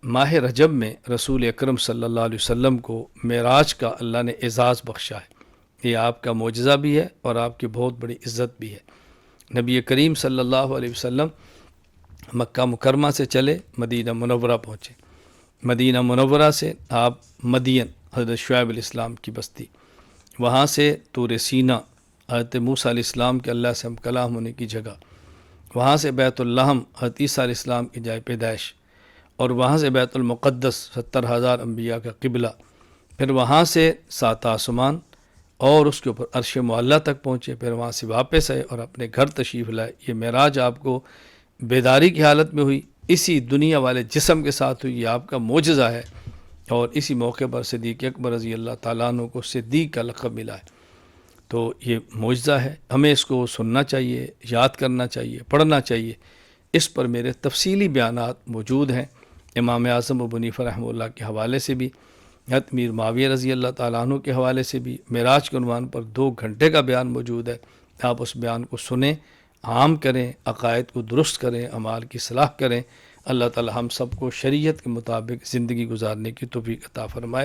ماہ رجب میں رسول اکرم صلی اللہ علیہ وسلم کو معراج کا اللہ نے اعزاز بخشا ہے۔ یہ آپ کا معجزہ بھی ہے اور آپ کی بہت بڑی عزت بھی ہے۔ نبی کریم صلی اللہ علیہ وسلم مکہ مکرمہ سے چلے مدینہ منورہ پہنچے۔ مدینہ منورہ سے آپ مدین، حضرت شعیب علیہ السلام کی بستی، وہاں سے طور سینا، حضرت موسیٰ علیہ السلام کے اللہ سے ہم کلام ہونے کی جگہ، وہاں سے بیت اللحم، حضرت عیسیٰ علیہ السلام کی جائے پیدائش، اور وہاں سے بیت المقدس 70,000 انبیاء کا قبلہ، پھر وہاں سے 7 آسمان اور اس کے اوپر عرش معلیٰ تک پہنچے، پھر وہاں سے واپس آئے اور اپنے گھر تشریف لائے۔ یہ معراج آپ کو بیداری کی حالت میں ہوئی، اسی دنیا والے جسم کے ساتھ ہوئی، یہ آپ کا معجزہ ہے۔ اور اسی موقع پر صدیق اکبر رضی اللہ تعالیٰ عنہ کو صدیق کا لقب ملا ہے۔ تو یہ معجزہ ہے، ہمیں اس کو سننا چاہیے، یاد کرنا چاہیے، پڑھنا چاہیے۔ اس پر میرے تفصیلی بیانات موجود ہیں، امام اعظم ابو حنیفہ رحمہ اللہ کے حوالے سے بھی، حضرت میر معاویہ رضی اللہ تعالیٰ عنہ کے حوالے سے بھی۔ معراج کے عنوان پر 2 گھنٹے کا بیان موجود ہے، آپ اس بیان کو سنیں، عام کریں، عقائد کو درست کریں، اعمال کی اصلاح کریں۔ اللہ تعالی ہم سب کو شریعت کے مطابق زندگی گزارنے کی توفیق عطا فرمائے۔